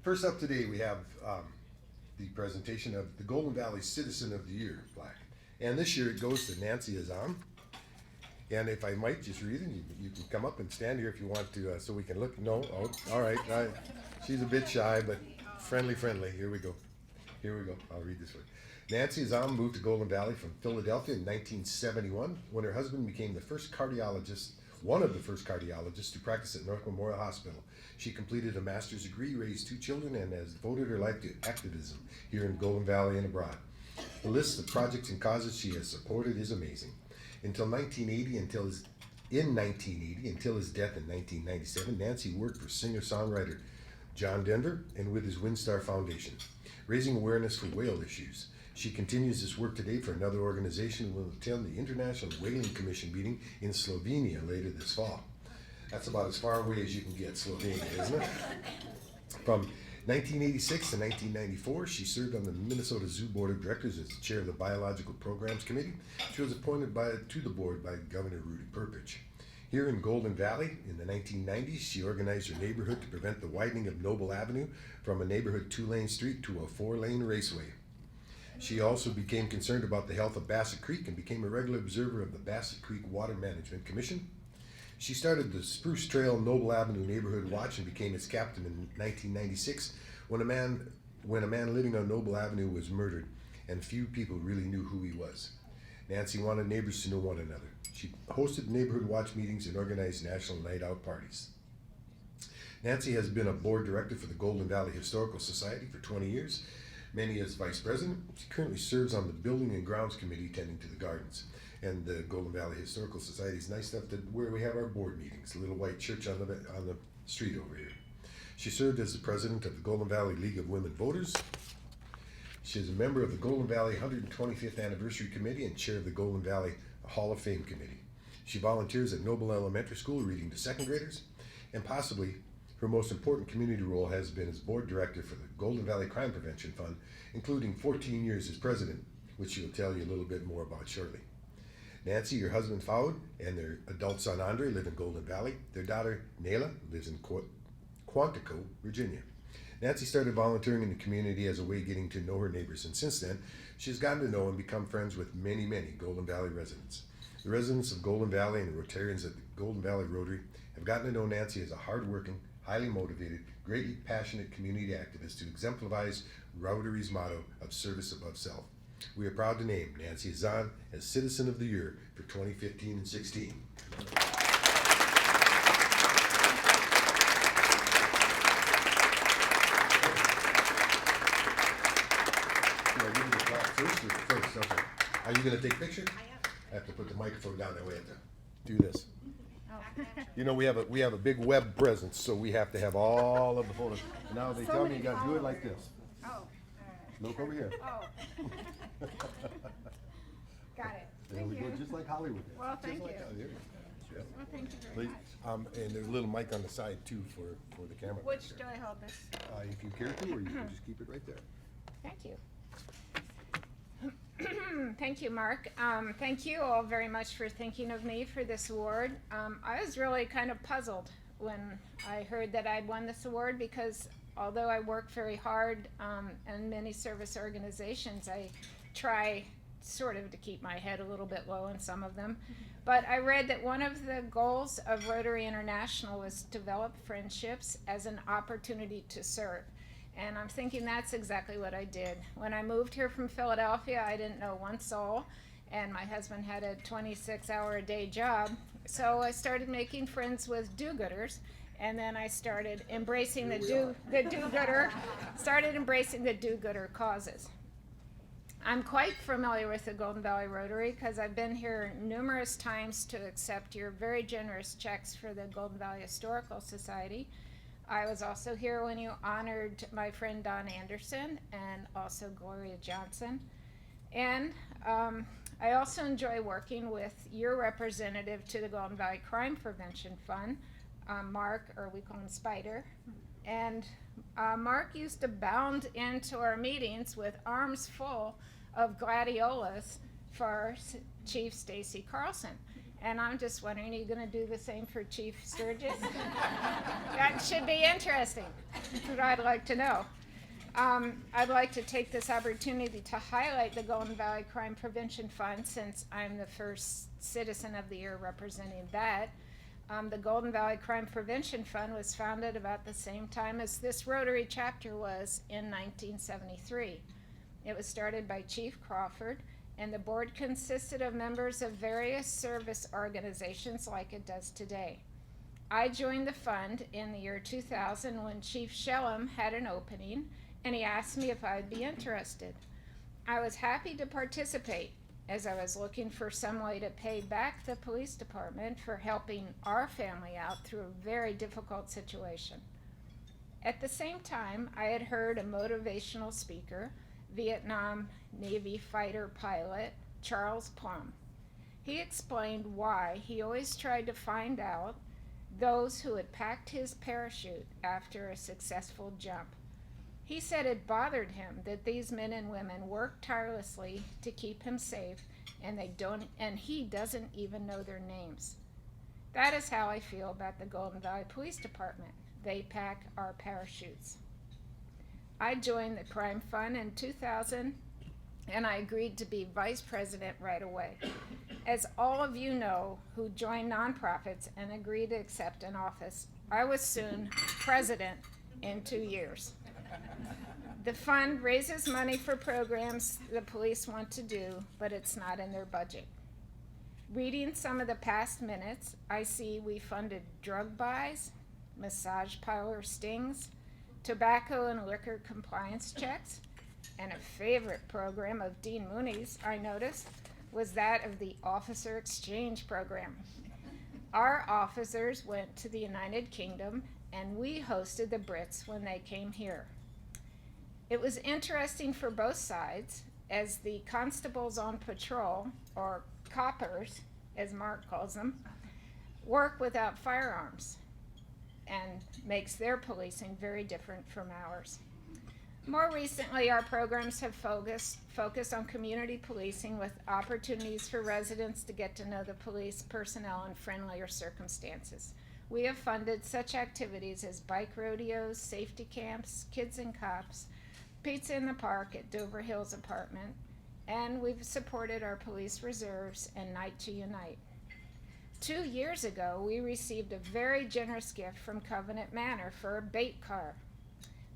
First up today, we have the presentation of the Golden Valley Citizen of the Year plaque. And this year it goes to Nancy Azzam. And if I might just read it, you can come up and stand here if you want to, so we can look. No? Oh, all right. She's a bit shy, but friendly. Here we go. I'll read this one. Nancy Azzam moved to Golden Valley from Philadelphia in 1971 when her husband became one of the first cardiologists to practice at North Memorial Hospital. She completed a master's degree, raised 2 children, and has devoted her life to activism here in Golden Valley and abroad. The list of projects and causes she has supported is amazing. Until his death in 1997, Nancy worked for singer-songwriter John Denver and with his WinStar Foundation, raising awareness for whale issues. She continues this work today for another organization and will attend the International Whaling Commission meeting in Slovenia later this fall. That's about as far away as you can get, Slovenia, isn't it? From 1986 to 1994, she served on the Minnesota Zoo Board of Directors as the chair of the Biological Programs Committee. She was appointed to the board by Governor Rudy Perpich. Here in Golden Valley, in the 1990s, she organized her neighborhood to prevent the widening of Noble Avenue from a neighborhood 2-lane street to a 4-lane raceway. She also became concerned about the health of Bassett Creek and became a regular observer of the Bassett Creek Water Management Commission. She started the Spruce Trail Noble Avenue Neighborhood Watch and became its captain in 1996 when a man living on Noble Avenue was murdered and few people really knew who he was. Nancy wanted neighbors to know one another. She hosted neighborhood watch meetings and organized national night out parties. Nancy has been a board director for the Golden Valley Historical Society for 20 years. Many as vice president. She currently serves on the Building and Grounds Committee tending to the gardens. And the Golden Valley Historical Society is nice enough where we have our board meetings, a little white church on the street over here. She served as the president of the Golden Valley League of Women Voters. She is a member of the Golden Valley 125th Anniversary Committee and chair of the Golden Valley Hall of Fame Committee. She volunteers at Noble Elementary School reading to second graders, and possibly her most important community role has been as board director for the Golden Valley Crime Prevention Fund, including 14 years as president, which she will tell you a little bit more about shortly. Nancy, her husband Fouad, and their adult son Andre live in Golden Valley. Their daughter Nayla lives in Quantico, Virginia. Nancy started volunteering in the community as a way of getting to know her neighbors, and since then, she's gotten to know and become friends with many Golden Valley residents. The residents of Golden Valley and the Rotarians at the Golden Valley Rotary have gotten to know Nancy as a hardworking, highly motivated, greatly passionate community activist who exemplifies Rotary's motto of service above self. We are proud to name Nancy Azzam as Citizen of the Year for 2015 and 16. Okay. Are you going to take pictures? I have to put the microphone down that way. I have to do this. You know, we have a big web presence, so we have to have all of the photos. Now they tell me you got to do it like this. Oh. Look over here. Oh. Got it. There we go, just like Hollywood did. Well, thank you. Yeah. Well, thank you very Please. much. And there's a little mic on the side too for the camera. Which do I hold this? If you care to, or you can just keep it right there. Thank you. Thank you, Mark. Thank you all very much for thinking of me for this award. I was really kind of puzzled when I heard that I'd won this award because although I work very hard in many service organizations, I try sort of to keep my head a little bit low in some of them. But I read that one of the goals of Rotary International was to develop friendships as an opportunity to serve. And I'm thinking that's exactly what I did. When I moved here from Philadelphia, I didn't know one soul, and my husband had a 26-hour-a-day job. So I started making friends with do-gooders, and then I started embracing the do-gooder, causes. I'm quite familiar with the Golden Valley Rotary because I've been here numerous times to accept your very generous checks for the Golden Valley Historical Society. I was also here when you honored my friend Don Anderson and also Gloria Johnson. And I also enjoy working with your representative to the Golden Valley Crime Prevention Fund, Mark, or we call him Spider. And Mark used to bound into our meetings with arms full of gladiolas for Chief Stacy Carlson. And I'm just wondering, are you going to do the same for Chief Sturgis? That should be interesting. That's what I'd like to know. I'd like to take this opportunity to highlight the Golden Valley Crime Prevention Fund, since I'm the first Citizen of the Year representing that. The Golden Valley Crime Prevention Fund was founded about the same time as this Rotary chapter was in 1973. It was started by Chief Crawford, and the board consisted of members of various service organizations like it does today. I joined the fund in the year 2000 when Chief Shellum had an opening, and he asked me if I'd be interested. I was happy to participate, as I was looking for some way to pay back the police department for helping our family out through a very difficult situation. At the same time, I had heard a motivational speaker, Vietnam Navy fighter pilot Charles Plum. He explained why he always tried to find out those who had packed his parachute after a successful jump. He said it bothered him that these men and women worked tirelessly to keep him safe, and he doesn't even know their names. That is how I feel about the Golden Valley Police Department. They pack our parachutes. I joined the Crime Fund in 2000, and I agreed to be vice president right away. As all of you know who join nonprofits and agree to accept an office, I was soon president in 2 years. The fund raises money for programs the police want to do, but it's not in their budget. Reading some of the past minutes, I see we funded drug buys, massage parlor stings, tobacco and liquor compliance checks, and a favorite program of Dean Mooney's, I noticed, was that of the Officer Exchange Program. Our officers went to the United Kingdom, and we hosted the Brits when they came here. It was interesting for both sides, as the constables on patrol, or coppers, as Mark calls them, work without firearms and makes their policing very different from ours. More recently, our programs have focused on community policing with opportunities for residents to get to know the police personnel in friendlier circumstances. We have funded such activities as bike rodeos, safety camps, kids and cops, pizza in the park at Dover Hills apartment, and we've supported our police reserves and Night to Unite. 2 years ago, we received a very generous gift from Covenant Manor for a bait car.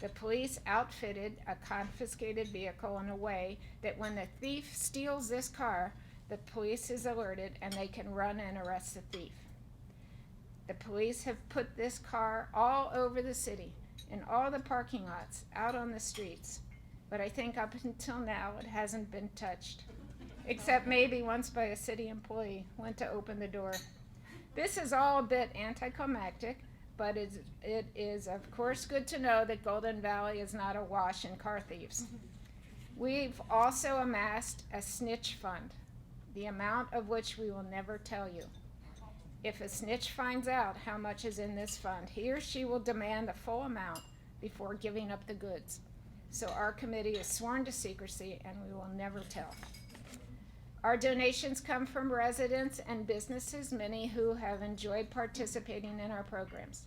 The police outfitted a confiscated vehicle in a way that when the thief steals this car, the police is alerted and they can run and arrest the thief. The police have put this car all over the city, in all the parking lots, out on the streets. But I think up until now it hasn't been touched, except maybe once by a city employee went to open the door. This is all a bit anticlimactic, but it is of course good to know that Golden Valley is not awash in car thieves. We've also amassed a snitch fund, the amount of which we will never tell you. If a snitch finds out how much is in this fund, he or she will demand the full amount before giving up the goods. So our committee is sworn to secrecy and we will never tell. Our donations come from residents and businesses, many who have enjoyed participating in our programs.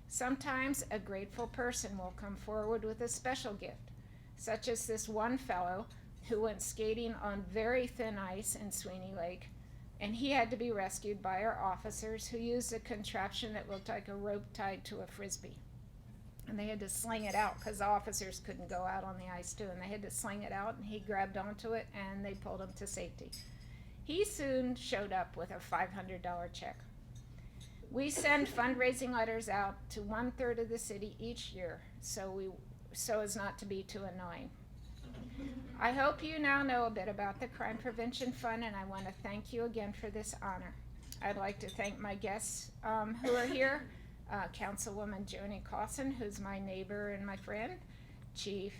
Sometimes a grateful person will come forward with a special gift, such as this one fellow who went skating on very thin ice in Sweeney Lake, and he had to be rescued by our officers who used a contraption that looked like a rope tied to a frisbee. And they had to sling it out because the officers couldn't go out on the ice too, and they had to sling it out, and he grabbed onto it and they pulled him to safety. He soon showed up with a $500 check. We send fundraising letters out to 1/3 of the city each year, so as not to be too annoying. I hope you now know a bit about the Crime Prevention Fund, and I want to thank you again for this honor. I'd like to thank my guests who are here, Councilwoman Joni Clausen, who's my neighbor and my friend, Chief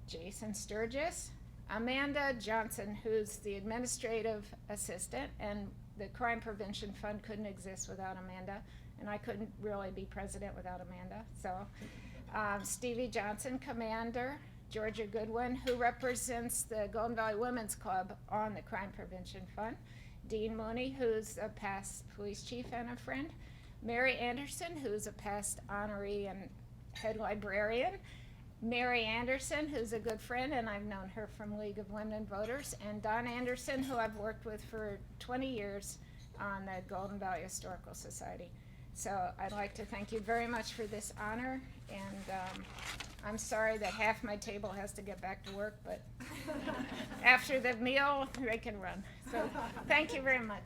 Jason Sturgis, Amanda Johnson, who's the administrative assistant, and the Crime Prevention Fund couldn't exist without Amanda, and I couldn't really be president without Amanda. So Stevie Johnson, commander, Georgia Goodwin, who represents the Golden Valley Women's Club on the Crime Prevention Fund, Dean Mooney, who's a past police chief and a friend, Mary Anderson, who's a past honoree and head librarian, Mary Anderson, who's a good friend, and I've known her from League of Women Voters, and Don Anderson, who I've worked with for 20 years on the Golden Valley Historical Society. So I'd like to thank you very much for this honor, and I'm sorry that half my table has to get back to work, but after the meal, they can run. So thank you very much.